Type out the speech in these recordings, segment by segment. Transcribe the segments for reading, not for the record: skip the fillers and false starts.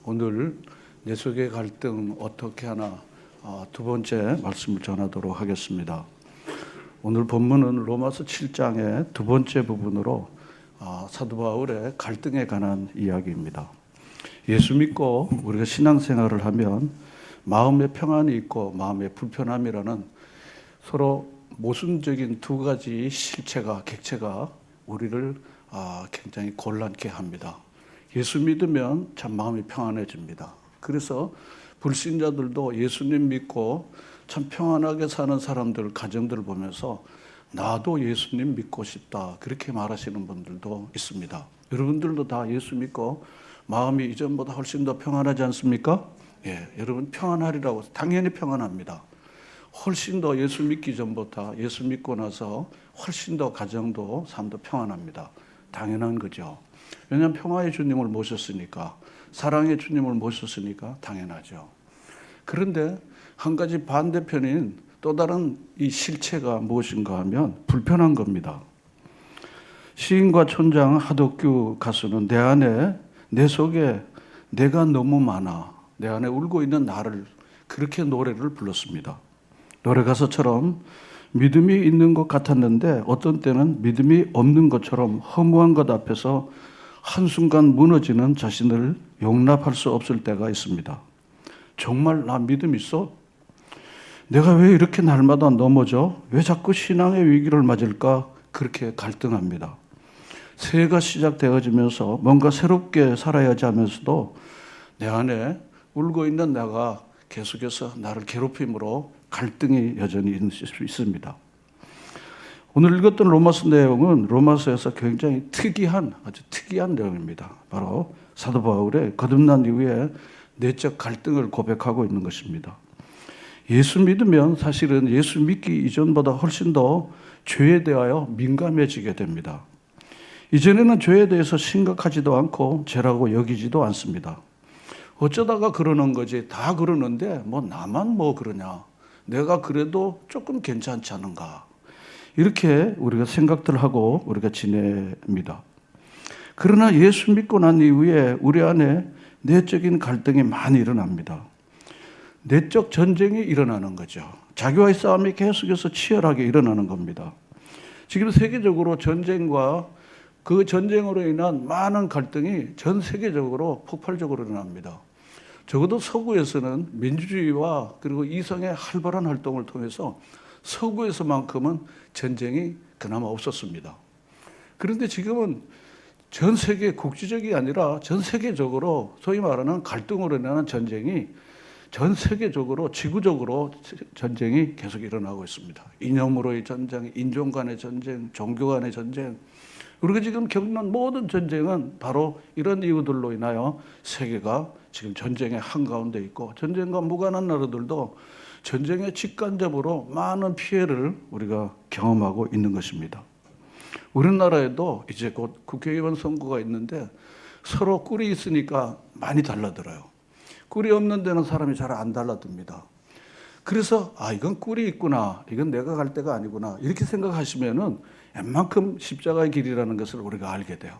오늘 내 속의 갈등 어떻게 하나 두 번째 말씀을 전하도록 하겠습니다. 오늘 본문은 로마서 7장의 두 번째 부분으로 사도 바울의 갈등에 관한 이야기입니다. 예수 믿고 우리가 신앙생활을 하면 마음의 평안이 있고 마음의 불편함이라는 서로 모순적인 두 가지 실체가 객체가 우리를 굉장히 곤란케 합니다. 예수 믿으면 참 마음이 평안해집니다. 그래서 불신자들도 예수님 믿고 참 평안하게 사는 사람들, 가정들을 보면서 나도 예수님 믿고 싶다 그렇게 말하시는 분들도 있습니다. 여러분들도 다 예수 믿고 마음이 이전보다 훨씬 더 평안하지 않습니까? 예, 여러분 평안하리라고 당연히 평안합니다. 훨씬 더 예수 믿기 전보다 예수 믿고 나서 훨씬 더 가정도 삶도 평안합니다. 당연한 거죠. 왜냐하면 평화의 주님을 모셨으니까, 사랑의 주님을 모셨으니까 당연하죠. 그런데 한 가지 반대편인 또 다른 이 실체가 무엇인가 하면 불편한 겁니다. 시인과 촌장 하덕규 가수는 내 안에, 내 속에 내가 너무 많아, 내 안에 울고 있는 나를, 그렇게 노래를 불렀습니다. 노래 가사처럼 믿음이 있는 것 같았는데 어떤 때는 믿음이 없는 것처럼 허무한 것 앞에서 한순간 무너지는 자신을 용납할 수 없을 때가 있습니다. 정말 나 믿음 있어? 내가 왜 이렇게 날마다 넘어져? 왜 자꾸 신앙의 위기를 맞을까? 그렇게 갈등합니다. 새해가 시작되어지면서 뭔가 새롭게 살아야지 하면서도 내 안에 울고 있는 내가 계속해서 나를 괴롭힘으로 갈등이 여전히 있을 수 있습니다. 오늘 읽었던 로마서 내용은 로마서에서 굉장히 아주 특이한 내용입니다. 바로 사도 바울의 거듭난 이후에 내적 갈등을 고백하고 있는 것입니다. 예수 믿으면 사실은 예수 믿기 이전보다 훨씬 더 죄에 대하여 민감해지게 됩니다. 이전에는 죄에 대해서 심각하지도 않고 죄라고 여기지도 않습니다. 어쩌다가 그러는 거지, 다 그러는데 뭐 나만 뭐 그러냐, 내가 그래도 조금 괜찮지 않은가, 이렇게 우리가 생각들 하고 우리가 지냅니다. 그러나 예수 믿고 난 이후에 우리 안에 내적인 갈등이 많이 일어납니다. 내적 전쟁이 일어나는 거죠. 자기와의 싸움이 계속해서 치열하게 일어나는 겁니다. 지금 세계적으로 전쟁과 그 전쟁으로 인한 많은 갈등이 전 세계적으로 폭발적으로 일어납니다. 적어도 서구에서는 민주주의와 그리고 이성의 활발한 활동을 통해서 서구에서만큼은 전쟁이 그나마 없었습니다. 그런데 지금은 전 세계 국제적이 아니라 전 세계적으로 소위 말하는 갈등으로 인한 전쟁이 전 세계적으로 지구적으로 전쟁이 계속 일어나고 있습니다. 이념으로의 전쟁, 인종 간의 전쟁, 종교 간의 전쟁, 우리가 지금 겪는 모든 전쟁은 바로 이런 이유들로 인하여 세계가 지금 전쟁의 한가운데 있고 전쟁과 무관한 나라들도 전쟁에 직간접으로 많은 피해를 우리가 경험하고 있는 것입니다. 우리나라에도 이제 곧 국회의원 선거가 있는데 서로 꿀이 있으니까 많이 달라들어요. 꿀이 없는 데는 사람이 잘 안 달라듭니다. 그래서 이건 꿀이 있구나, 이건 내가 갈 데가 아니구나, 이렇게 생각하시면은 웬만큼 십자가의 길이라는 것을 우리가 알게 돼요.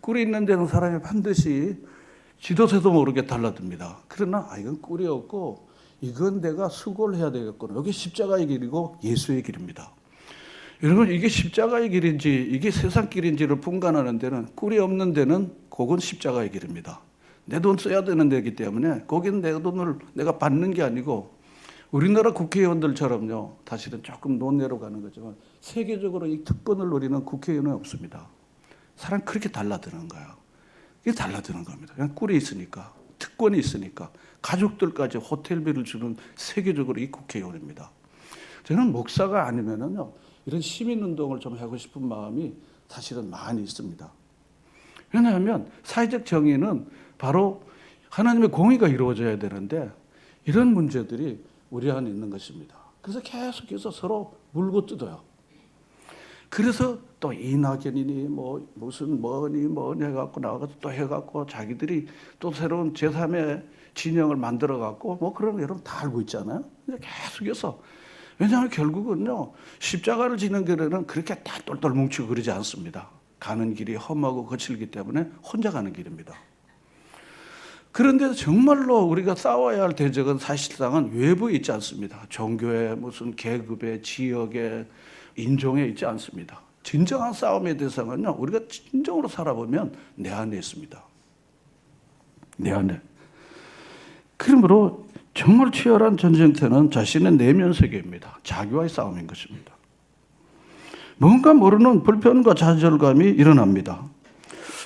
꿀이 있는 데는 사람이 반드시 지도새도 모르게 달라듭니다. 그러나 이건 꿀이 없고 이건 내가 수고를 해야 되겠구나, 이게 십자가의 길이고 예수의 길입니다. 여러분, 이게 십자가의 길인지 이게 세상 길인지를 분간하는 데는, 꿀이 없는 데는 그건 십자가의 길입니다. 내 돈 써야 되는 데이기 때문에 거기는 내 돈을 내가 받는 게 아니고, 우리나라 국회의원들처럼요, 사실은 조금 논외로 가는 거지만 세계적으로 이 특권을 누리는 국회의원은 없습니다. 사람 그렇게 달라드는 거예요. 이게 달라드는 겁니다. 그냥 꿀이 있으니까, 특권이 있으니까, 가족들까지 호텔비를 주는 세계적으로 이 국회의원입니다. 저는 목사가 아니면은요, 이런 시민운동을 좀 하고 싶은 마음이 사실은 많이 있습니다. 왜냐하면 사회적 정의는 바로 하나님의 공의가 이루어져야 되는데 이런 문제들이 우리 안에 있는 것입니다. 그래서 계속해서 서로 물고 뜯어요. 그래서 또 이낙연이니 무슨 뭐니 해갖고 나와서 또 해갖고 자기들이 또 새로운 제3의 진영을 만들어갖고 그런 여러분 다 알고 있잖아요. 계속해서, 왜냐하면 결국은요, 십자가를 지는 길에는 그렇게 다 똘똘 뭉치고 그러지 않습니다. 가는 길이 험하고 거칠기 때문에 혼자 가는 길입니다. 그런데 정말로 우리가 싸워야 할 대적은 사실상은 외부에 있지 않습니다. 종교에, 무슨 계급에, 지역에, 인종에 있지 않습니다. 진정한 싸움의 대상은요, 우리가 진정으로 살아보면 내 안에 있습니다. 내 안에. 그러므로 정말 치열한 전쟁터는 자신의 내면 세계입니다. 자기와의 싸움인 것입니다. 뭔가 모르는 불편과 좌절감이 일어납니다.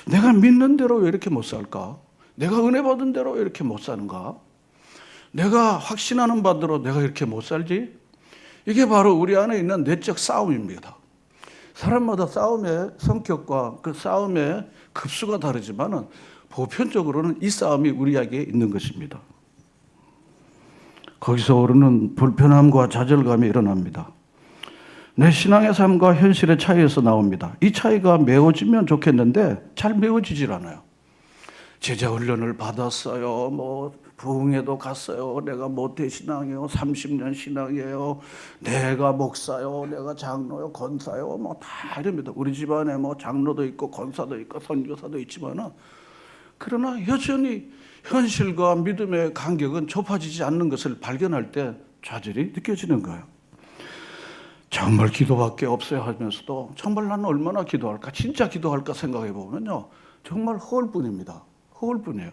내가 믿는 대로 왜 이렇게 못 살까? 내가 은혜 받은 대로 왜 이렇게 못 사는가? 내가 확신하는 바대로 내가 이렇게 못 살지? 이게 바로 우리 안에 있는 내적 싸움입니다. 사람마다 싸움의 성격과 그 싸움의 급수가 다르지만은 보편적으로는 이 싸움이 우리에게 있는 것입니다. 거기서 오르는 불편함과 좌절감이 일어납니다. 내 신앙의 삶과 현실의 차이에서 나옵니다. 이 차이가 메워지면 좋겠는데 잘 메워지질 않아요. 제자 훈련을 받았어요. 부흥회도 갔어요. 내가 모태 신앙이에요. 30년 신앙이에요. 내가 목사요. 내가 장로요. 권사요. 다 이럽니다. 우리 집안에 장로도 있고 권사도 있고 선교사도 있지만은 그러나 여전히 현실과 믿음의 간격은 좁아지지 않는 것을 발견할 때 좌절이 느껴지는 거예요. 정말 기도밖에 없어야 하면서도 정말 나는 얼마나 기도할까? 진짜 기도할까 생각해 보면요. 정말 허울뿐입니다. 허울뿐이에요.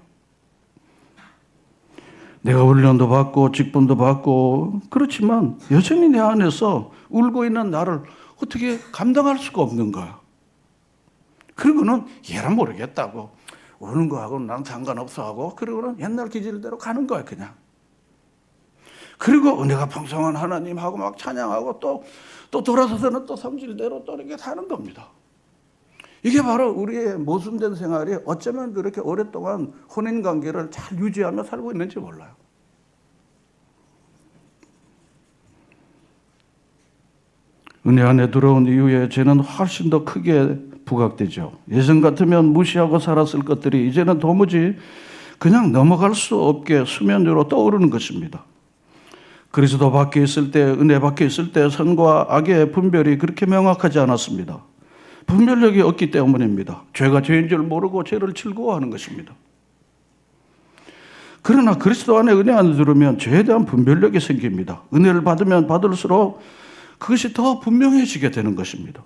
내가 훈련도 받고 직분도 받고 그렇지만 여전히 내 안에서 울고 있는 나를 어떻게 감당할 수가 없는 거야. 그리고는 얘는 모르겠다고 우는 거하고는 난 상관없어 하고 그리고는 옛날 기질대로 가는 거야 그냥. 그리고 은혜가 풍성한 하나님하고 막 찬양하고 또 돌아서서는 또 성질대로 또 이렇게 사는 겁니다. 이게 바로 우리의 모순된 생활이 어쩌면 그렇게 오랫동안 혼인관계를 잘 유지하며 살고 있는지 몰라요. 은혜 안에 들어온 이후에 죄는 훨씬 더 크게 부각되죠. 예전 같으면 무시하고 살았을 것들이 이제는 도무지 그냥 넘어갈 수 없게 수면 위로 떠오르는 것입니다. 그리스도 밖에 있을 때, 은혜 밖에 있을 때 선과 악의 분별이 그렇게 명확하지 않았습니다. 분별력이 없기 때문입니다. 죄가 죄인 줄 모르고 죄를 즐거워하는 것입니다. 그러나 그리스도 안에 은혜 안에 들으면 죄에 대한 분별력이 생깁니다. 은혜를 받으면 받을수록 그것이 더 분명해지게 되는 것입니다.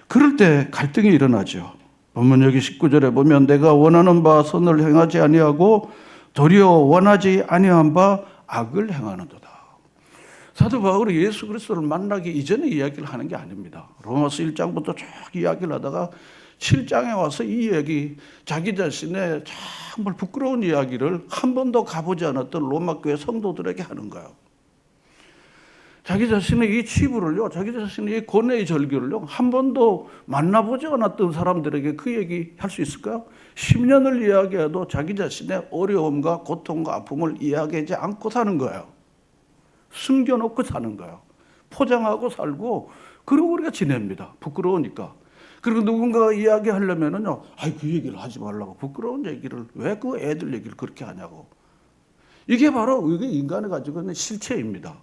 그럴 때 갈등이 일어나죠. 본문 여기 19절에 보면 내가 원하는 바 선을 행하지 아니하고 도리어 원하지 아니한 바 악을 행하는도다. 사도 바울이 예수 그리스도를 만나기 이전에 이야기를 하는 게 아닙니다. 로마서 1장부터 쭉 이야기를 하다가 7장에 와서 이 이야기, 자기 자신의 정말 부끄러운 이야기를 한 번도 가보지 않았던 로마 교회 성도들에게 하는 거예요. 자기 자신의 이 치부를요, 자기 자신의 이 고뇌의 절규를요, 한 번도 만나보지 않았던 사람들에게 그 얘기 할 수 있을까요? 10년을 이야기해도 자기 자신의 어려움과 고통과 아픔을 이야기하지 않고 사는 거예요. 숨겨놓고 사는 거예요. 포장하고 살고, 그리고 우리가 지냅니다. 부끄러우니까. 그리고 누군가가 이야기하려면은요, 그 얘기를 하지 말라고. 부끄러운 얘기를, 왜 그 애들 얘기를 그렇게 하냐고. 이게 바로 이게 인간이 가지고 있는 실체입니다.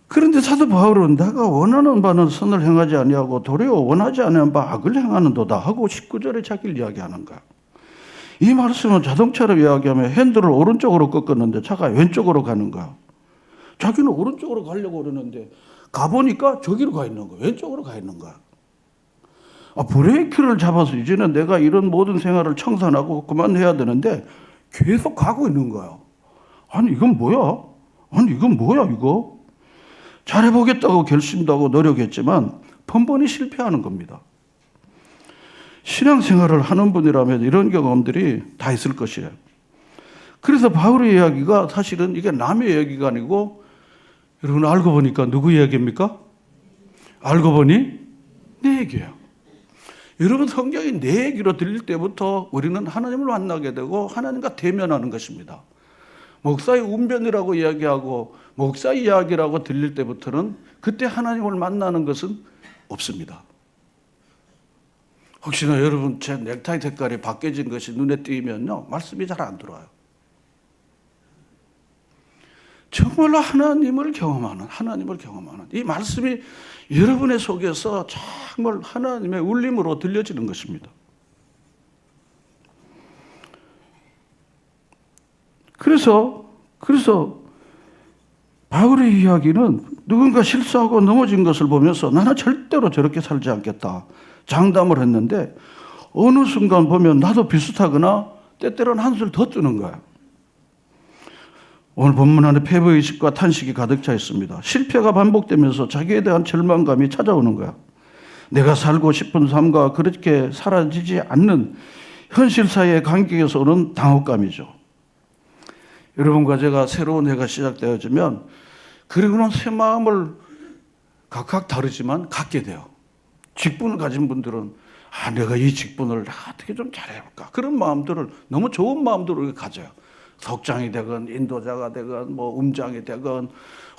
그런데 사도 바울은 내가 원하는 바는 선을 행하지 아니하고 도리어 원하지 않은 바 악을 행하는도다 하고 19절에 자기를 이야기하는 거야. 이 말씀은 자동차로 이야기하면 핸들을 오른쪽으로 꺾었는데 차가 왼쪽으로 가는 거야. 자기는 오른쪽으로 가려고 그러는데 가보니까 저기로 가 있는 거야. 왼쪽으로 가 있는 거야. 브레이크를 잡아서 이제는 내가 이런 모든 생활을 청산하고 그만해야 되는데 계속 가고 있는 거야. 이건 뭐야? 이건 뭐야 이거? 잘해보겠다고 결심도 하고 노력했지만 번번이 실패하는 겁니다. 신앙생활을 하는 분이라면 이런 경험들이 다 있을 것이에요. 그래서 바울의 이야기가 사실은 이게 남의 이야기가 아니고 여러분 알고 보니까 누구 이야기입니까? 알고 보니 내 얘기예요. 여러분 성경이 내 얘기로 들릴 때부터 우리는 하나님을 만나게 되고 하나님과 대면하는 것입니다. 목사의 운변이라고 이야기하고 목사 이야기라고 들릴 때부터는 그때 하나님을 만나는 것은 없습니다. 혹시나 여러분 제 넥타이 색깔이 바뀌어진 것이 눈에 띄면요 말씀이 잘 안 들어와요. 정말로 하나님을 경험하는 이 말씀이 여러분의 속에서 정말 하나님의 울림으로 들려지는 것입니다. 그래서 바울의 이야기는 누군가 실수하고 넘어진 것을 보면서 나는 절대로 저렇게 살지 않겠다 장담을 했는데 어느 순간 보면 나도 비슷하거나 때때로는 한술 더 뜨는 거야. 오늘 본문 안에 패배의식과 탄식이 가득 차 있습니다. 실패가 반복되면서 자기에 대한 절망감이 찾아오는 거야. 내가 살고 싶은 삶과 그렇게 사라지지 않는 현실 사회의 간격에서 오는 당혹감이죠. 여러분과 제가 새로운 해가 시작되어지면 그리고는 새 마음을 각각 다르지만 갖게 돼요. 직분을 가진 분들은 내가 이 직분을 어떻게 좀 잘해볼까 그런 마음들을 너무 좋은 마음들을 가져요. 석장이 되건 인도자가 되건 뭐 음장이 되건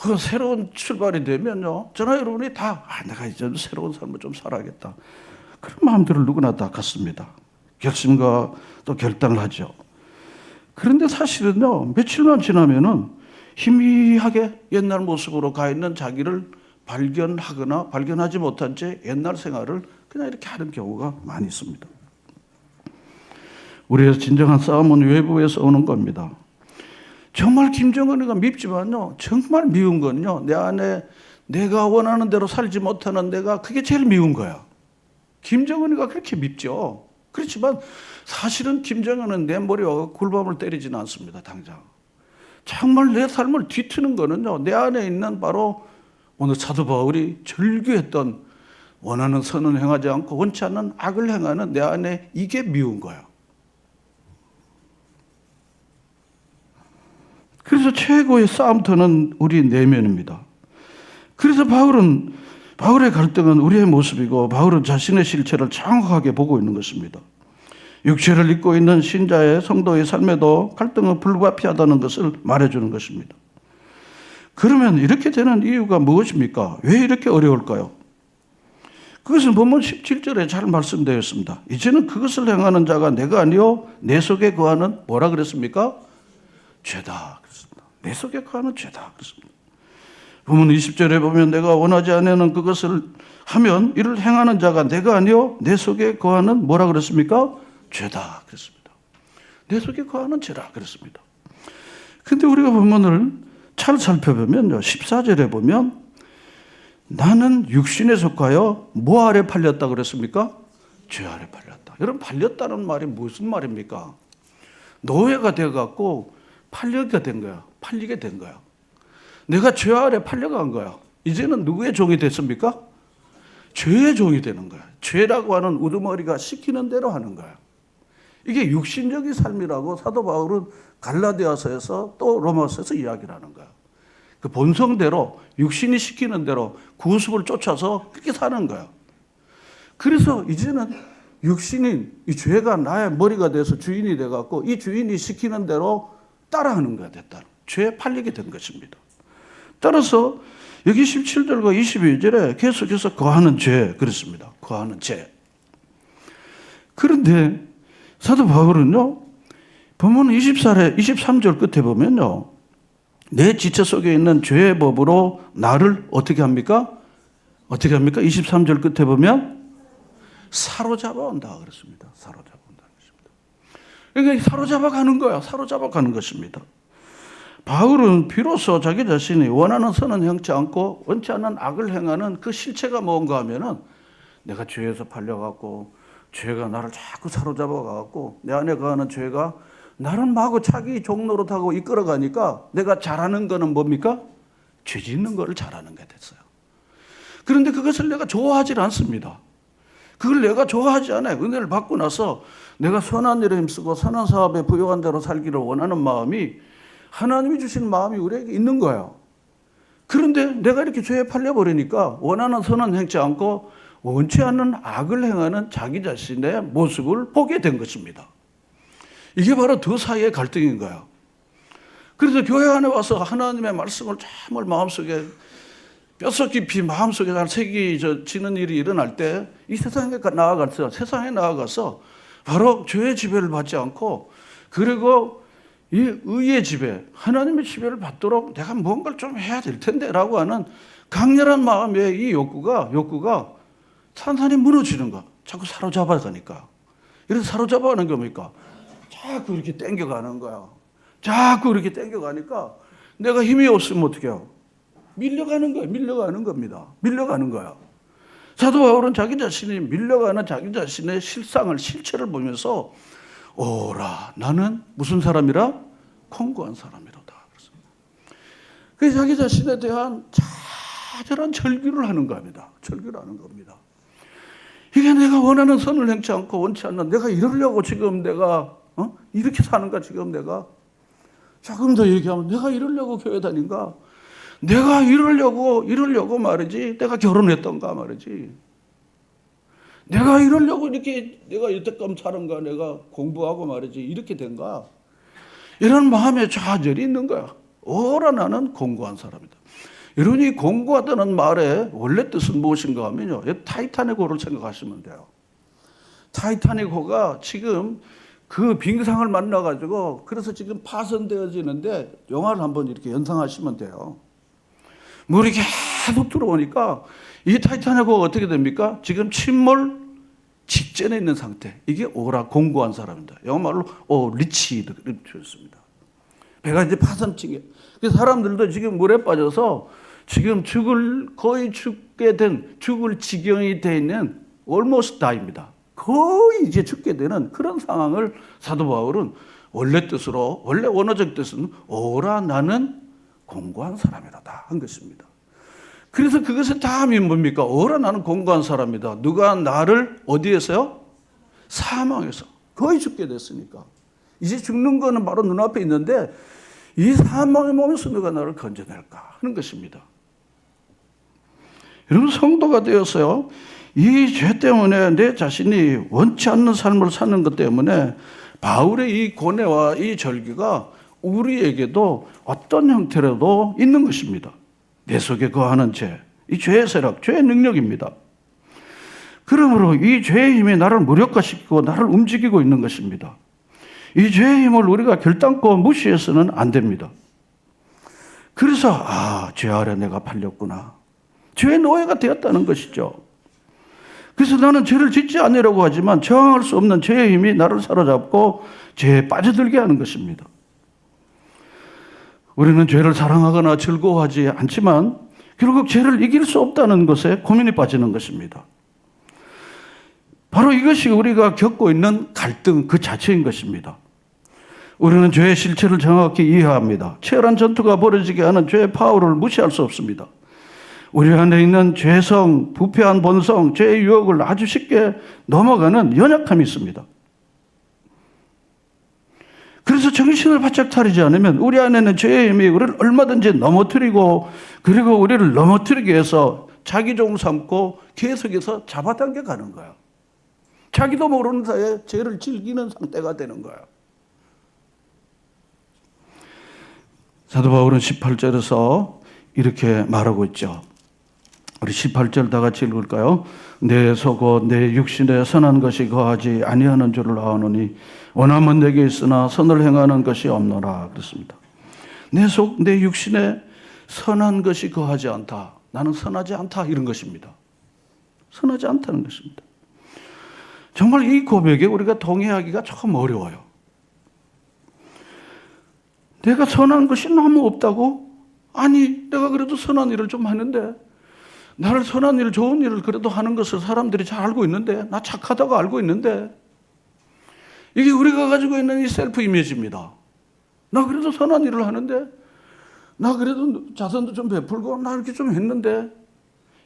그 새로운 출발이 되면요 저나 여러분이 다 내가 이제 새로운 삶을 좀 살아야겠다 그런 마음들을 누구나 다 갖습니다. 결심과 또 결단을 하죠. 그런데 사실은요 며칠만 지나면은 희미하게 옛날 모습으로 가 있는 자기를 발견하거나 발견하지 못한 채 옛날 생활을 그냥 이렇게 하는 경우가 많이 있습니다. 우리의 진정한 싸움은 외부에서 오는 겁니다. 정말 김정은이가 밉지만요 정말 미운 건요 내 안에 내가 원하는 대로 살지 못하는 내가 그게 제일 미운 거야. 김정은이가 그렇게 밉죠. 그렇지만 사실은 김정은은 내 머리와 굴밤을 때리지는 않습니다. 당장 정말 내 삶을 뒤트는 거는요 내 안에 있는 바로 오늘 사도 바울이 절규했던 원하는 선은 행하지 않고 원치 않는 악을 행하는 내 안에 이게 미운 거야. 그래서 최고의 싸움터는 우리 내면입니다. 그래서 바울의 갈등은 우리의 모습이고 바울은 자신의 실체를 정확하게 보고 있는 것입니다. 육체를 입고 있는 신자의 성도의 삶에도 갈등은 불가피하다는 것을 말해주는 것입니다. 그러면 이렇게 되는 이유가 무엇입니까? 왜 이렇게 어려울까요? 그것은 본문 17절에 잘 말씀되어 있습니다. 이제는 그것을 행하는 자가 내가 아니요 내 속에 거하는 뭐라 그랬습니까? 죄다 그랬습니다. 내 속에 거하는 죄다 그랬습니다. 본문 20절에 보면 내가 원하지 않는 그것을 하면 이를 행하는 자가 내가 아니요 내 속에 거하는 뭐라 그랬습니까? 죄다 그랬습니다. 내 속에 거하는 죄다 그랬습니다. 근데 우리가 본문을 잘 살펴보면요 14절에 보면 나는 육신에 속하여 뭐 아래 팔렸다 그랬습니까? 죄 아래 팔렸다. 여러분 팔렸다는 말이 무슨 말입니까? 노예가 되어갖고 팔리게 된 거야. 팔리게 된 거야. 내가 죄 아래 팔려간 거야. 이제는 누구의 종이 됐습니까? 죄의 종이 되는 거야. 죄라고 하는 우두머리가 시키는 대로 하는 거야. 이게 육신적인 삶이라고 사도 바울은 갈라디아서에서 또 로마서에서 이야기를 하는 거야. 그 본성대로 육신이 시키는 대로 구습을 쫓아서 그렇게 사는 거야. 그래서 이제는 육신인 이 죄가 나의 머리가 돼서 주인이 돼갖고 이 주인이 시키는 대로 따라하는 거야 됐다. 죄에 팔리게 된 것입니다. 따라서 여기 17절과 22절에 계속해서 거하는 죄 그랬습니다. 거하는 죄. 그런데 사도 바울은요 본문 23절 끝에 보면요 내 지체 속에 있는 죄의 법으로 나를 어떻게 합니까? 어떻게 합니까? 23절 끝에 보면 사로잡아 온다 그랬습니다. 사로잡아 온다는 것입니다. 그러니까 사로잡아 가는 거야. 사로잡아 가는 것입니다. 바울은 비로소 자기 자신이 원하는 선은 행치 않고 원치 않는 악을 행하는 그 실체가 뭔가 하면은 내가 죄에서 팔려갖고 죄가 나를 자꾸 사로잡아가갖고 내 안에 거하는 죄가 나를 마구 자기 종노릇하고 이끌어가니까 내가 잘하는 거는 뭡니까? 죄 짓는 거를 잘하는 게 됐어요. 그런데 그것을 내가 좋아하지 않습니다. 그걸 내가 좋아하지 않아요. 은혜를 받고 나서 내가 선한 일에 힘쓰고 선한 사업에 부요한 대로 살기를 원하는 마음이 하나님이 주신 마음이 우리에게 있는 거예요. 그런데 내가 이렇게 죄에 팔려버리니까 원하는 선은 행치 않고 원치 않는 악을 행하는 자기 자신의 모습을 보게 된 것입니다. 이게 바로 두 사이의 갈등인 거예요. 그래서 교회 안에 와서 하나님의 말씀을 정말 마음속에 뼛속 깊이 마음속에 잘 새기지는 일이 일어날 때 이 세상에 나아가서 바로 죄의 지배를 받지 않고 그리고 이 의의 지배, 하나님의 지배를 받도록 내가 뭔가를 좀 해야 될 텐데 라고 하는 강렬한 마음의 이 욕구가 산산이 무너지는 거야. 자꾸 사로잡아 가니까. 이래서 사로잡아 가는 게 뭡니까? 자꾸 이렇게 땡겨가는 거야. 자꾸 이렇게 땡겨가니까 내가 힘이 없으면 어떻게 해요? 밀려가는 거예요. 밀려가는 겁니다. 밀려가는 거야. 사도 바울은 자기 자신이 밀려가는 자기 자신의 실체를 보면서 오라, 나는 무슨 사람이라? 공고한 사람이로다. 그래서 자기 자신에 대한 자잘한 절규를 하는 겁니다. 절규를 하는 겁니다. 이게 내가 원하는 선을 행치 않고 원치 않는, 내가 이러려고 지금 내가 이렇게 사는가 지금 내가? 조금 더 얘기하면 내가 이러려고 교회 다닌가? 내가 이러려고 말이지 내가 결혼했던가 말이지. 내가 이러려고 이렇게 내가 여태껏 살은가? 내가 공부하고 말이지 이렇게 된가? 이런 마음의 좌절이 있는 거야. 오라, 나는 공고한 사람이다. 여러분이 공고하다는 말의 원래 뜻은 무엇인가 하면요, 타이타닉호를 생각하시면 돼요. 타이타닉호가 지금 그 빙상을 만나가지고 그래서 지금 파손되어지는데 영화를 한번 이렇게 연상하시면 돼요. 물이 계속 들어오니까 이 타이타닉호가 어떻게 됩니까? 지금 침몰 직전에 있는 상태. 이게 오라, 공고한 사람입니다. 영어말로 리치드 이렇게 표현했습니다. 배가 이제 파손증에. 그래서 사람들도 지금 물에 빠져서 지금 거의 죽을 지경이 돼 있는 almost die입니다. 거의 이제 죽게 되는 그런 상황을 사도 바울은 원래 원어적 뜻은 오라, 나는 공고한 사람이라다 한 것입니다. 그래서 그것의 다음이 뭡니까? 오라, 나는 공고한 사람이다. 누가 나를 어디에서요? 사망에서. 거의 죽게 됐으니까. 이제 죽는 거는 바로 눈앞에 있는데 이 사망의 몸에서 누가 나를 건져낼까 하는 것입니다. 여러분, 성도가 되어서요, 이 죄 때문에 내 자신이 원치 않는 삶을 사는 것 때문에 바울의 이 고뇌와 이 절규가 우리에게도 어떤 형태로도 있는 것입니다. 내 속에 거하는 죄, 이 죄의 세력, 죄의 능력입니다. 그러므로 이 죄의 힘이 나를 무력화시키고 나를 움직이고 있는 것입니다. 이 죄의 힘을 우리가 결단코 무시해서는 안 됩니다. 그래서 죄 아래 내가 팔렸구나. 죄의 노예가 되었다는 것이죠. 그래서 나는 죄를 짓지 않으려고 하지만 저항할 수 없는 죄의 힘이 나를 사로잡고 죄에 빠져들게 하는 것입니다. 우리는 죄를 사랑하거나 즐거워하지 않지만 결국 죄를 이길 수 없다는 것에 고민이 빠지는 것입니다. 바로 이것이 우리가 겪고 있는 갈등 그 자체인 것입니다. 우리는 죄의 실체를 정확히 이해합니다. 치열한 전투가 벌어지게 하는 죄의 파워를 무시할 수 없습니다. 우리 안에 있는 죄성, 부패한 본성, 죄의 유혹을 아주 쉽게 넘어가는 연약함이 있습니다. 그래서 정신을 바짝 차리지 않으면 우리 안에는 죄의 힘이 우리를 얼마든지 넘어뜨리고, 그리고 우리를 넘어뜨리기 위해서 자기 종 삼고 계속해서 잡아당겨 가는 거예요. 자기도 모르는 사이에 죄를 즐기는 상태가 되는 거예요. 사도 바울은 18절에서 이렇게 말하고 있죠. 우리 18절 다 같이 읽을까요? 내 속옷 내 육신에 선한 것이 거하지 아니하는 줄을 아노니 원함은 내게 있으나 선을 행하는 것이 없노라 그랬습니다. 내 육신에 선한 것이 거하지 않다. 나는 선하지 않다 이런 것입니다. 선하지 않다는 것입니다. 정말 이 고백에 우리가 동의하기가 조금 어려워요. 내가 선한 것이 너무 없다고? 아니, 내가 그래도 선한 일을 좀 하는데, 나를 선한 일, 좋은 일을 그래도 하는 것을 사람들이 잘 알고 있는데, 나 착하다고 알고 있는데, 이게 우리가 가지고 있는 이 셀프 이미지입니다. 나 그래도 선한 일을 하는데, 나 그래도 자선도 좀 베풀고, 나 이렇게 좀 했는데,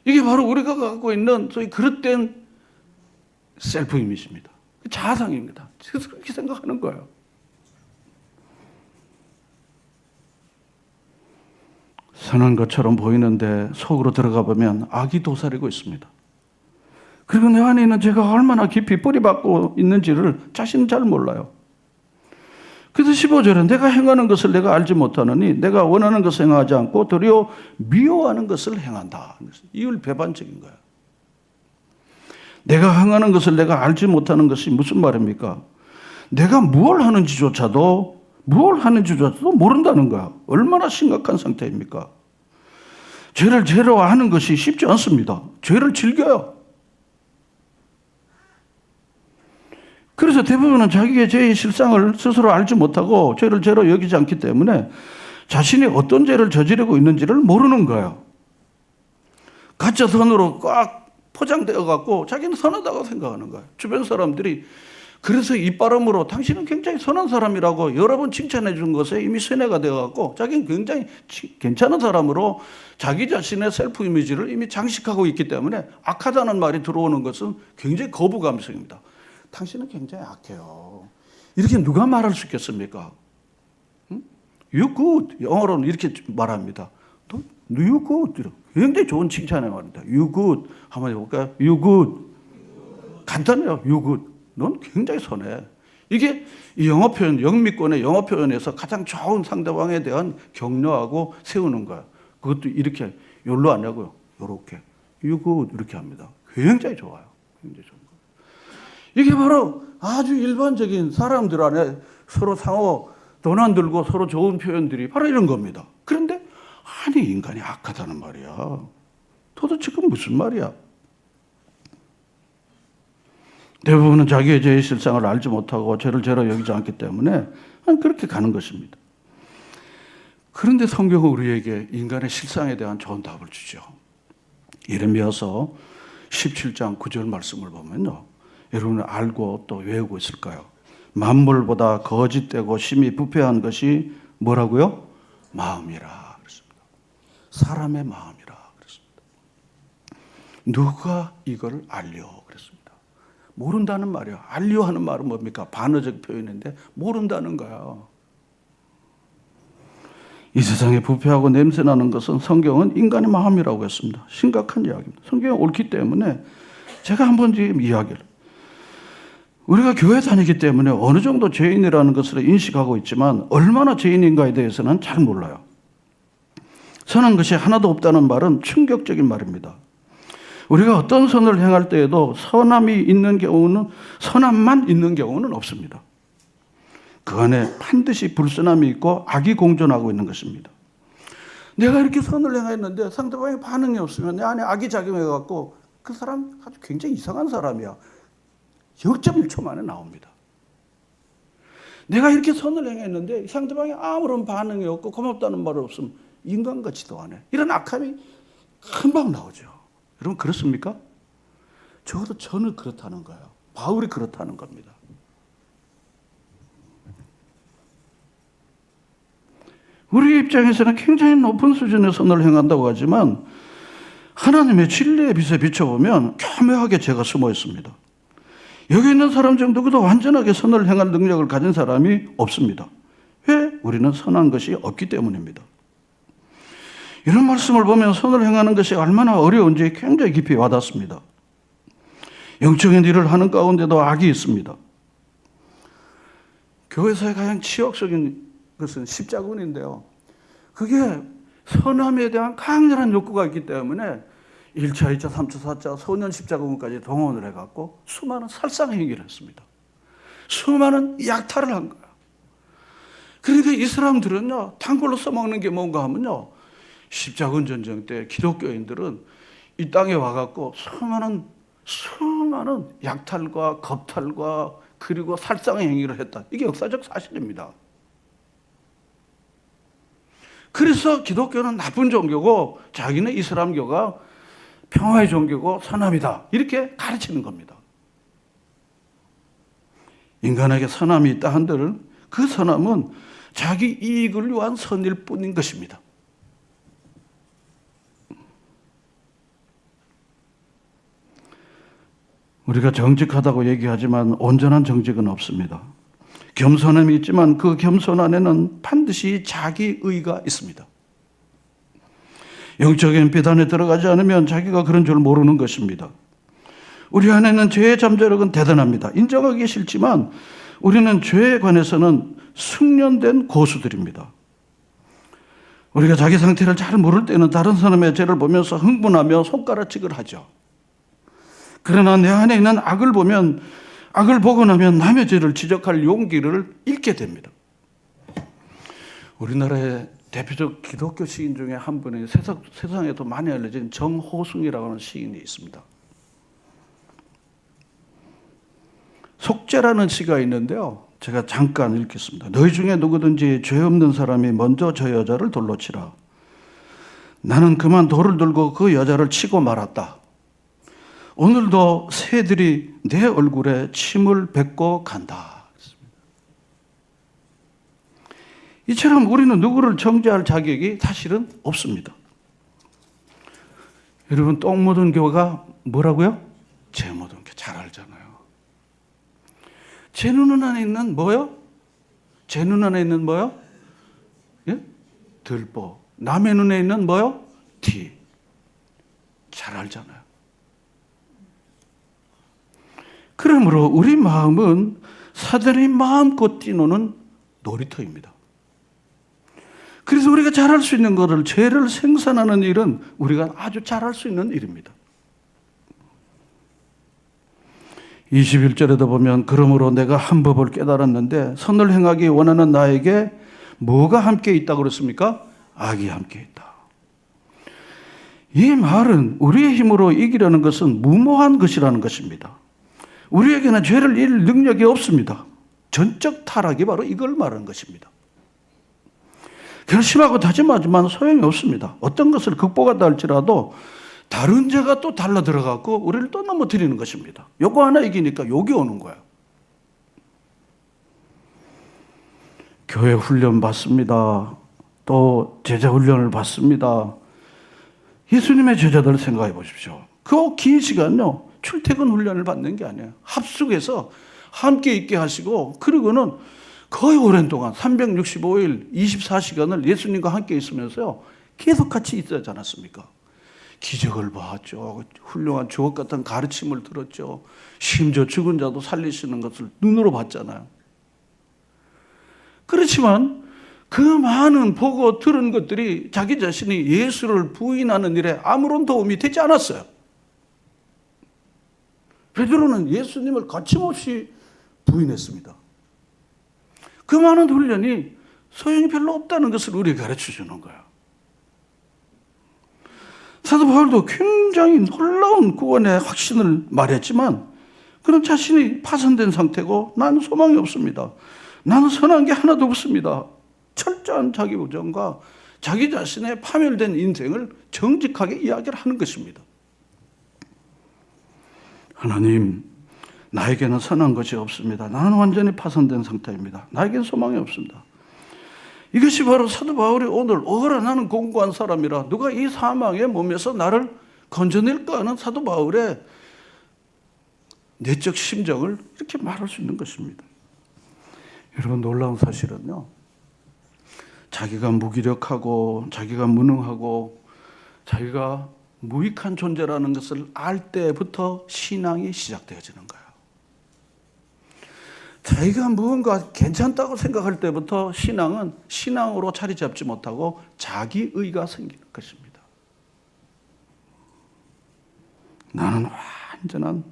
이게 바로 우리가 갖고 있는 소위 그릇된 셀프 이미지입니다. 자아상입니다. 그래서 그렇게 생각하는 거예요. 선한 것처럼 보이는데 속으로 들어가 보면 악이 도사리고 있습니다. 그리고 내 안에 있는 죄가 얼마나 깊이 뿌리박고 있는지를 자신은 잘 몰라요. 그래서 15절에 내가 행하는 것을 내가 알지 못하느니 내가 원하는 것을 행하지 않고 도리어 미워하는 것을 행한다. 이율 배반적인 거예요. 내가 행하는 것을 내가 알지 못하는 것이 무슨 말입니까? 내가 무엇을 하는지조차도 모른다는 거야. 얼마나 심각한 상태입니까? 죄를 죄로 하는 것이 쉽지 않습니다. 죄를 즐겨요. 그래서 대부분은 자기의 죄의 실상을 스스로 알지 못하고 죄를 죄로 여기지 않기 때문에 자신이 어떤 죄를 저지르고 있는지를 모르는 거예요. 가짜 선으로 꽉 포장되어 갖고 자기는 선하다고 생각하는 거예요. 주변 사람들이 그래서 입바람으로 당신은 굉장히 선한 사람이라고 여러 번 칭찬해 준 것에 이미 세뇌가 되어 갖고 자기는 굉장히 괜찮은 사람으로 자기 자신의 셀프 이미지를 이미 장식하고 있기 때문에 악하다는 말이 들어오는 것은 굉장히 거부감성입니다. 당신은 굉장히 악해요. 이렇게 누가 말할 수 있겠습니까? You good. 영어로는 이렇게 말합니다. You good. 굉장히 좋은 칭찬의 말입니다. You good. 한번 해볼까요? You good. 간단해요. You good. 넌 굉장히 선해. 이게 이 영어 표현, 영미권의 영어 표현에서 가장 좋은 상대방에 대한 격려하고 세우는 거예요. 그것도 이렇게 열로 안 하고요. 요렇게. You good. 이렇게 합니다. 굉장히 좋아요. 굉장히 좋은 거예요. 이게 바로 아주 일반적인 사람들 안에 서로 상호 돈 안 들고 서로 좋은 표현들이 바로 이런 겁니다. 그런데 아니 인간이 악하다는 말이야. 도대체 그건 무슨 말이야? 대부분은 자기의 죄의 실상을 알지 못하고 죄를 죄로 여기지 않기 때문에 그렇게 가는 것입니다. 그런데 성경은 우리에게 인간의 실상에 대한 좋은 답을 주죠. 예레미야서 17장 9절 말씀을 보면요. 여러분은 알고 또 외우고 있을까요? 만물보다 거짓되고 심히 부패한 것이 뭐라고요? 마음이라 그랬습니다. 사람의 마음이라 그랬습니다. 누가 이걸 알려 그랬습니다. 모른다는 말이야. 알려 하는 말은 뭡니까? 반어적 표현인데 모른다는 거야. 이 세상에 부패하고 냄새나는 것은 성경은 인간의 마음이라고 했습니다. 심각한 이야기입니다. 성경이 옳기 때문에 제가 한번 지금 이야기를 우리가 교회 다니기 때문에 어느 정도 죄인이라는 것을 인식하고 있지만 얼마나 죄인인가에 대해서는 잘 몰라요. 선한 것이 하나도 없다는 말은 충격적인 말입니다. 우리가 어떤 선을 행할 때에도 선함이 있는 경우는 선함만 있는 경우는 없습니다. 그 안에 반드시 불선함이 있고 악이 공존하고 있는 것입니다. 내가 이렇게 선을 행했는데 상대방의 반응이 없으면 내 안에 악이 작용해갖고 그 사람 아주 굉장히 이상한 사람이야. 0.1초 만에 나옵니다. 내가 이렇게 선을 행했는데 상대방이 아무런 반응이 없고 고맙다는 말이 없으면 인간같지도 않아. 이런 악함이 금방 나오죠. 여러분 그렇습니까? 적어도 저는 그렇다는 거예요. 바울이 그렇다는 겁니다. 우리 입장에서는 굉장히 높은 수준의 선을 행한다고 하지만 하나님의 진리의 빛에 비춰보면 교묘하게 죄가 숨어 있습니다. 여기 있는 사람 중 누구도 완전하게 선을 행할 능력을 가진 사람이 없습니다. 왜? 우리는 선한 것이 없기 때문입니다. 이런 말씀을 보면 선을 행하는 것이 얼마나 어려운지 굉장히 깊이 와닿습니다. 영적인 일을 하는 가운데도 악이 있습니다. 교회사에 가장 치욕적인 것은 십자군인데요. 그게 선함에 대한 강렬한 욕구가 있기 때문에 1차, 2차, 3차, 4차 소년 십자군까지 동원을 해갖고 수많은 살상행위를 했습니다. 수많은 약탈을 한 거야. 그러니까 이 사람들은요, 단골로 써먹는 게 뭔가 하면요, 십자군 전쟁 때 기독교인들은 이 땅에 와갖고 수많은 약탈과 겁탈과 그리고 살상의 행위를 했다. 이게 역사적 사실입니다. 그래서 기독교는 나쁜 종교고 자기는 이슬람교가 평화의 종교고 선함이다. 이렇게 가르치는 겁니다. 인간에게 선함이 있다 한들 그 선함은 자기 이익을 위한 선일 뿐인 것입니다. 우리가 정직하다고 얘기하지만 온전한 정직은 없습니다. 겸손함이 있지만 그 겸손 안에는 반드시 자기의가 있습니다. 영적인 비단에 들어가지 않으면 자기가 그런 줄 모르는 것입니다. 우리 안에는 죄의 잠재력은 대단합니다. 인정하기 싫지만 우리는 죄에 관해서는 숙련된 고수들입니다. 우리가 자기 상태를 잘 모를 때는 다른 사람의 죄를 보면서 흥분하며 손가락질을 하죠. 그러나 내 안에 있는 악을 보고 나면 남의 죄를 지적할 용기를 잃게 됩니다. 우리나라의 대표적 기독교 시인 중에 한 분이 세상에도 많이 알려진 정호승이라고 하는 시인이 있습니다. 속죄라는 시가 있는데요. 제가 잠깐 읽겠습니다. 너희 중에 누구든지 죄 없는 사람이 먼저 저 여자를 돌로 치라. 나는 그만 돌을 들고 그 여자를 치고 말았다. 오늘도 새들이 내 얼굴에 침을 뱉고 간다. 이처럼 우리는 누구를 정죄할 자격이 사실은 없습니다. 여러분, 똥 묻은 교가 뭐라고요? 재 묻은 교. 잘 알잖아요. 제 눈 안에 있는 뭐요? 제 눈 안에 있는 뭐요? 예? 들보. 남의 눈에 있는 뭐요? 티. 잘 알잖아요. 그러므로 우리 마음은 사단의 마음껏 뛰노는 놀이터입니다. 그래서 우리가 잘할 수 있는 것을, 죄를 생산하는 일은 우리가 아주 잘할 수 있는 일입니다. 21절에도 보면 그러므로 내가 한 법을 깨달았는데 선을 행하기 원하는 나에게 뭐가 함께 있다고 그랬습니까? 악이 함께 있다. 이 말은 우리의 힘으로 이기려는 것은 무모한 것이라는 것입니다. 우리에게는 죄를 이길 능력이 없습니다. 전적 타락이 바로 이걸 말하는 것입니다. 결심하고 다짐하지만 소용이 없습니다. 어떤 것을 극복한다 할지라도 다른 죄가 또 달라 들어가고 우리를 또 넘어뜨리는 것입니다. 요거 하나 이기니까 욕이 오는 거예요. 교회 훈련 받습니다. 또 제자 훈련을 받습니다. 예수님의 제자들을 생각해 보십시오. 그 긴 시간요, 출퇴근 훈련을 받는 게 아니에요. 합숙해서 함께 있게 하시고, 그리고는 거의 오랜 동안 365일 24시간을 예수님과 함께 있으면서요, 계속 같이 있어야지 않았습니까? 기적을 봤죠. 훌륭한 주옥 같은 가르침을 들었죠. 심지어 죽은 자도 살리시는 것을 눈으로 봤잖아요. 그렇지만 그 많은 보고 들은 것들이 자기 자신이 예수를 부인하는 일에 아무런 도움이 되지 않았어요. 베드로는 예수님을 거침없이 부인했습니다. 그 많은 훈련이 소용이 별로 없다는 것을 우리에게 가르쳐 주는 거예요. 사도 바울도 굉장히 놀라운 구원의 확신을 말했지만 그는 자신이 파손된 상태고 나는 소망이 없습니다. 나는 선한 게 하나도 없습니다. 철저한 자기 부정과 자기 자신의 파멸된 인생을 정직하게 이야기를 하는 것입니다. 하나님, 나에게는 선한 것이 없습니다. 나는 완전히 파손된 상태입니다. 나에게는 소망이 없습니다. 이것이 바로 사도 바울이 오늘 어라 나는 공고한 사람이라 누가 이 사망의 몸에서 나를 건져낼까 하는 사도 바울의 내적 심정을 이렇게 말할 수 있는 것입니다. 여러분, 놀라운 사실은요, 자기가 무기력하고 자기가 무능하고 자기가 무익한 존재라는 것을 알 때부터 신앙이 시작되어지는 거예요. 자기가 무언가 괜찮다고 생각할 때부터 신앙은 신앙으로 자리 잡지 못하고 자기의가 생기는 것입니다. 나는 완전한,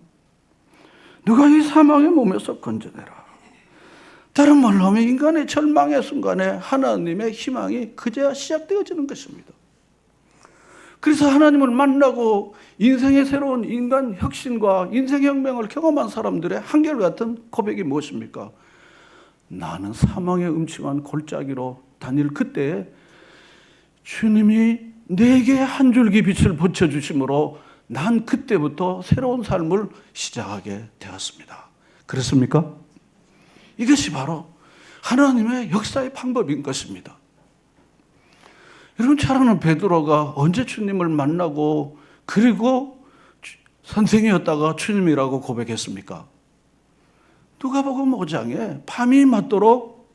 누가 이 사망의 몸에서 건져내라. 다른 말로 하면 인간의 절망의 순간에 하나님의 희망이 그제야 시작되어지는 것입니다. 그래서 하나님을 만나고 인생의 새로운 인간 혁신과 인생혁명을 경험한 사람들의 한결같은 고백이 무엇입니까? 나는 사망의 음침한 골짜기로 다닐 그때에 주님이 내게 한 줄기 빛을 비춰주심으로 난 그때부터 새로운 삶을 시작하게 되었습니다. 그렇습니까? 이것이 바로 하나님의 역사의 방법인 것입니다. 여러분, 사랑하는 베드로가 언제 주님을 만나고 그리고 선생이었다가 주님이라고 고백했습니까? 누가복음 5장에 밤이 맞도록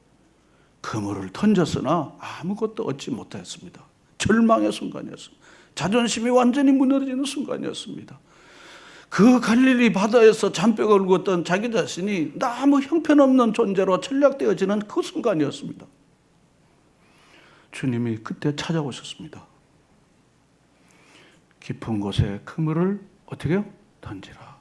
그물을 던졌으나 아무것도 얻지 못했습니다. 절망의 순간이었습니다. 자존심이 완전히 무너지는 순간이었습니다. 그 갈릴리 바다에서 잔뼈가 굵었던 자기 자신이 너무 형편없는 존재로 전락되어지는 그 순간이었습니다. 주님이 그때 찾아오셨습니다. 깊은 곳에 그물을 어떻게 해요? 던지라.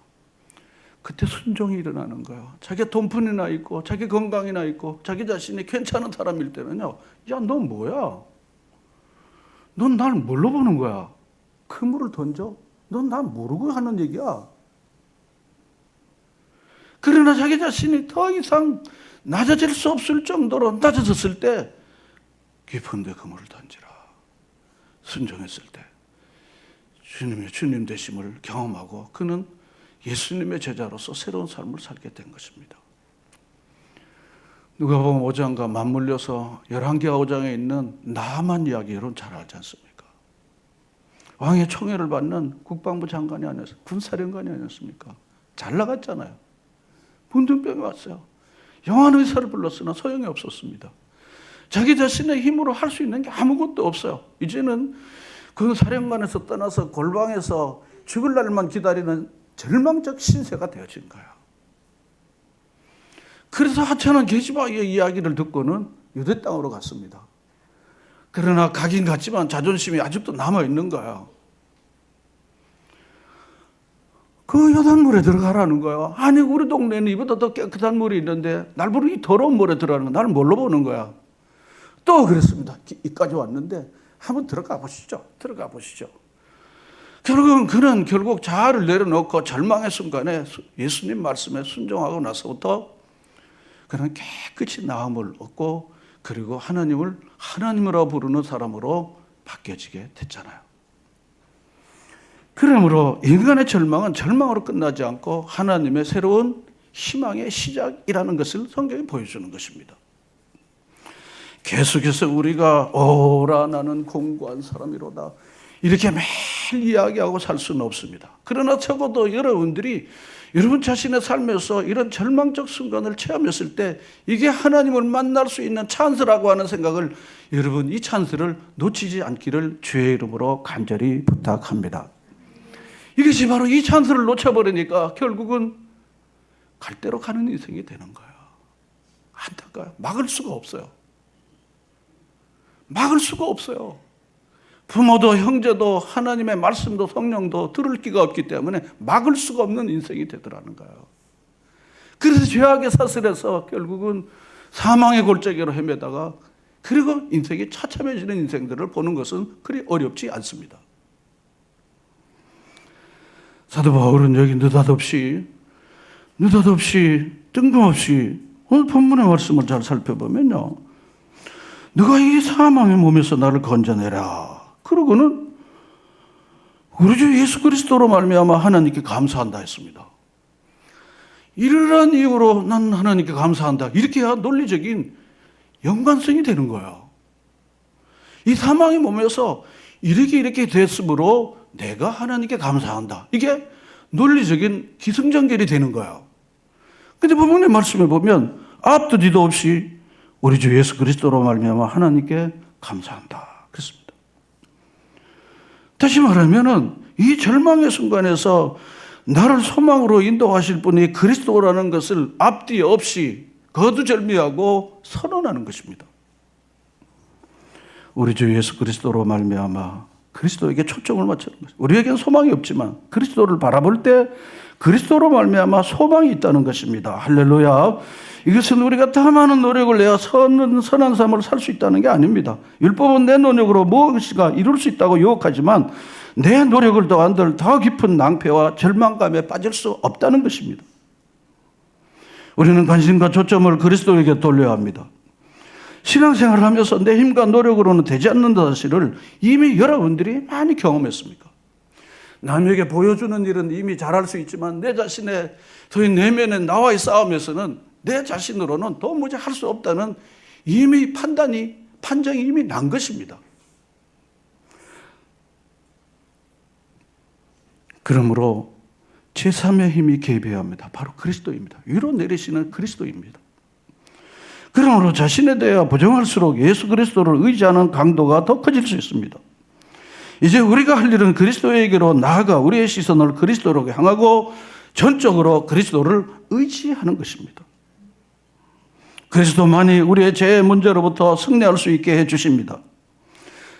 그때 순종이 일어나는 거예요. 자기 돈푼이나 있고 자기 건강이나 있고 자기 자신이 괜찮은 사람일 때는요, 야, 너 뭐야? 넌 날 뭘로 보는 거야? 그물을 던져? 넌 나 모르고 하는 얘기야. 그러나 자기 자신이 더 이상 낮아질 수 없을 정도로 낮아졌을 때 깊은 데 그물을 던지라. 순종했을 때 주님의 주님 되심을 경험하고 그는 예수님의 제자로서 새로운 삶을 살게 된 것입니다. 누가복음 5장과 맞물려서 열왕기하 5장에 있는 나만 이야기 여러분 잘 알지 않습니까? 왕의 총애를 받는 국방부 장관이 아니었어요. 군사령관이 아니었습니까? 잘 나갔잖아요. 문둥병이 왔어요. 영한 의사를 불렀으나 소용이 없었습니다. 자기 자신의 힘으로 할 수 있는 게 아무것도 없어요. 이제는 그 사령관에서 떠나서 골방에서 죽을 날만 기다리는 절망적 신세가 되어진 거예요. 그래서 하찮은 게시바의 이야기를 듣고는 유대 땅으로 갔습니다. 그러나 가긴 갔지만 자존심이 아직도 남아있는 거예요. 그 요단물에 들어가라는 거예요. 아니 우리 동네는 이보다 더 깨끗한 물이 있는데 날 부르 이 더러운 물에 들어가는 거 나를 뭘로 보는 거야. 또 그랬습니다. 이까지 왔는데 한번 들어가 보시죠. 들어가 보시죠. 결국은 그는 결국 자아를 내려놓고 절망의 순간에 예수님 말씀에 순종하고 나서부터 그는 깨끗이 나음을 얻고 그리고 하나님을 하나님으로 부르는 사람으로 바뀌어지게 됐잖아요. 그러므로 인간의 절망은 절망으로 끝나지 않고 하나님의 새로운 희망의 시작이라는 것을 성경이 보여주는 것입니다. 계속해서 우리가 오라 나는 공고한 사람이로다 이렇게 매일 이야기하고 살 수는 없습니다. 그러나 적어도 여러분들이 여러분 자신의 삶에서 이런 절망적 순간을 체험했을 때 이게 하나님을 만날 수 있는 찬스라고 하는 생각을 여러분 이 찬스를 놓치지 않기를 주의 이름으로 간절히 부탁합니다. 이것이 바로 이 찬스를 놓쳐버리니까 결국은 갈 대로 가는 인생이 되는 거예요. 안타까워요. 막을 수가 없어요. 막을 수가 없어요. 부모도 형제도 하나님의 말씀도 성령도 들을 기가 없기 때문에 막을 수가 없는 인생이 되더라는 거예요. 그래서 죄악의 사슬에서 결국은 사망의 골짜기로 헤매다가 그리고 인생이 처참해지는 인생들을 보는 것은 그리 어렵지 않습니다. 사도 바울은 여기 느닷없이 뜬금없이 오늘 본문의 말씀을 잘 살펴보면요. 너가 이 사망의 몸에서 나를 건져내라. 그러고는 우리 주 예수 그리스도로 말미암아 하나님께 감사한다 했습니다. 이러한 이유로 난 하나님께 감사한다. 이렇게 해야 논리적인 연관성이 되는 거예요. 이 사망의 몸에서 이렇게 됐으므로 내가 하나님께 감사한다. 이게 논리적인 기승전결이 되는 거예요. 근데 본문의 말씀에 보면 앞도 뒤도 없이 우리 주 예수 그리스도로 말미암아 하나님께 감사한다. 그렇습니다. 다시 말하면은 이 절망의 순간에서 나를 소망으로 인도하실 분이 그리스도라는 것을 앞뒤 없이 거두절미하고 선언하는 것입니다. 우리 주 예수 그리스도로 말미암아 그리스도에게 초점을 맞추는 것입니다. 우리에게는 소망이 없지만 그리스도를 바라볼 때 그리스도로 말미암아 소망이 있다는 것입니다. 할렐루야. 이것은 우리가 더 많은 노력을 내어 선한 삶을 살 수 있다는 게 아닙니다. 율법은 내 노력으로 무엇인가 이룰 수 있다고 유혹하지만 내 노력을 더한들 더 깊은 낭패와 절망감에 빠질 수 없다는 것입니다. 우리는 관심과 초점을 그리스도에게 돌려야 합니다. 신앙생활을 하면서 내 힘과 노력으로는 되지 않는 사실을 이미 여러분들이 많이 경험했습니까? 남에게 보여주는 일은 이미 잘할 수 있지만 내 자신의 소위 내면의 나와의 싸움에서는 내 자신으로는 도무지 할 수 없다는 이미 판정이 이미 난 것입니다. 그러므로 제3의 힘이 개입해야 합니다. 바로 그리스도입니다. 위로 내리시는 그리스도입니다. 그러므로 자신에 대해 부정할수록 예수 그리스도를 의지하는 강도가 더 커질 수 있습니다. 이제 우리가 할 일은 그리스도에게로 나아가 우리의 시선을 그리스도로 향하고 전적으로 그리스도를 의지하는 것입니다. 그리스도만이 우리의 죄의 문제로부터 승리할 수 있게 해주십니다.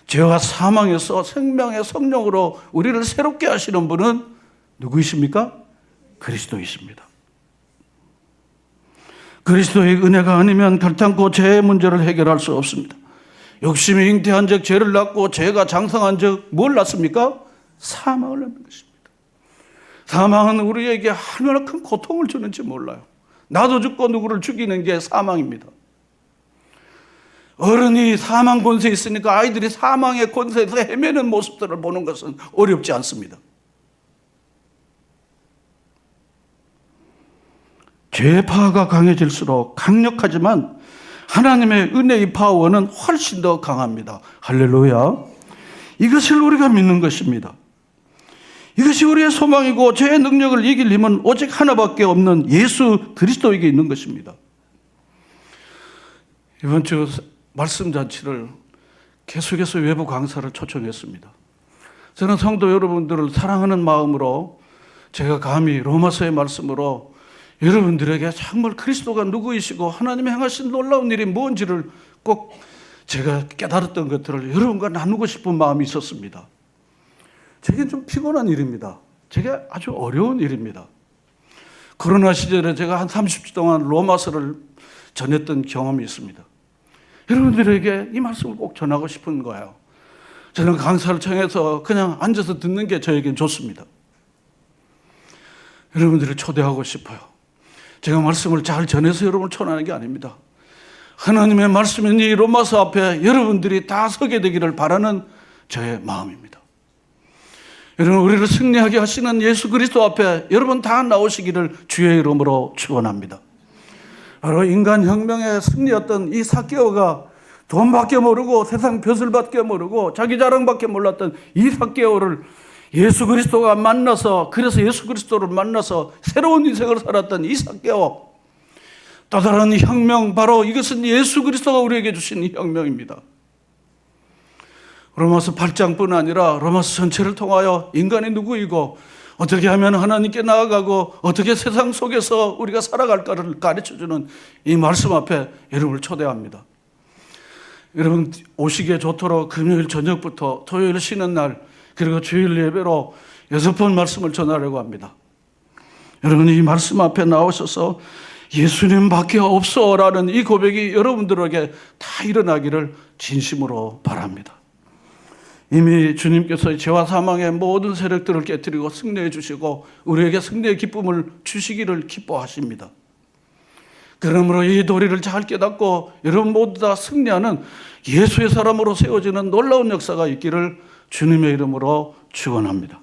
죄와 사망에서 생명의 성령으로 우리를 새롭게 하시는 분은 누구이십니까? 그리스도이십니다. 그리스도의 은혜가 아니면 결탄코 죄의 문제를 해결할 수 없습니다. 욕심이 잉태한 적 죄를 낳고 죄가 장성한 적 뭘 낳습니까? 사망을 낳는 것입니다. 사망은 우리에게 얼마나 큰 고통을 주는지 몰라요. 나도 죽고 누구를 죽이는 게 사망입니다. 어른이 사망 권세에 있으니까 아이들이 사망의 권세에서 헤매는 모습들을 보는 것은 어렵지 않습니다. 죄 파워가 강해질수록 강력하지만 하나님의 은혜의 파워는 훨씬 더 강합니다. 할렐루야. 이것을 우리가 믿는 것입니다. 이것이 우리의 소망이고 죄의 능력을 이길 힘은 오직 하나밖에 없는 예수 그리스도에게 있는 것입니다. 이번 주 말씀 잔치를 계속해서 외부 강사를 초청했습니다. 저는 성도 여러분들을 사랑하는 마음으로 제가 감히 로마서의 말씀으로 여러분들에게 정말 그리스도가 누구이시고 하나님이 행하신 놀라운 일이 뭔지를 꼭 제가 깨달았던 것들을 여러분과 나누고 싶은 마음이 있었습니다. 제게 좀 피곤한 일입니다. 제게 아주 어려운 일입니다. 코로나 시절에 제가 한 30주 동안 로마서를 전했던 경험이 있습니다. 여러분들에게 이 말씀을 꼭 전하고 싶은 거예요. 저는 강사를 청해서 그냥 앉아서 듣는 게 저에겐 좋습니다. 여러분들을 초대하고 싶어요. 제가 말씀을 잘 전해서 여러분을 초대하는 게 아닙니다. 하나님의 말씀인 이 로마서 앞에 여러분들이 다 서게 되기를 바라는 저의 마음입니다. 여러분, 우리를 승리하게 하시는 예수 그리스도 앞에 여러분 다 나오시기를 주의 이름으로 축원합니다. 바로 인간혁명의 승리였던 이 삭개오가 돈밖에 모르고 세상 벼슬밖에 모르고 자기 자랑밖에 몰랐던 이 삭개오를 예수 그리스도가 만나서, 그래서 예수 그리스도를 만나서 새로운 인생을 살았던 이 삭개오, 또 다른 혁명, 바로 이것은 예수 그리스도가 우리에게 주신 이 혁명입니다. 로마서 8장뿐 아니라 로마서 전체를 통하여 인간이 누구이고 어떻게 하면 하나님께 나아가고 어떻게 세상 속에서 우리가 살아갈까를 가르쳐주는 이 말씀 앞에 여러분을 초대합니다. 여러분 오시기에 좋도록 금요일 저녁부터 토요일 쉬는 날 그리고 주일 예배로 6번 말씀을 전하려고 합니다. 여러분 이 말씀 앞에 나오셔서 예수님밖에 없어라는 이 고백이 여러분들에게 다 일어나기를 진심으로 바랍니다. 이미 주님께서 죄와 사망의 모든 세력들을 깨뜨리고 승리해 주시고 우리에게 승리의 기쁨을 주시기를 기뻐하십니다. 그러므로 이 도리를 잘 깨닫고 여러분 모두 다 승리하는 예수의 사람으로 세워지는 놀라운 역사가 있기를 주님의 이름으로 축원합니다.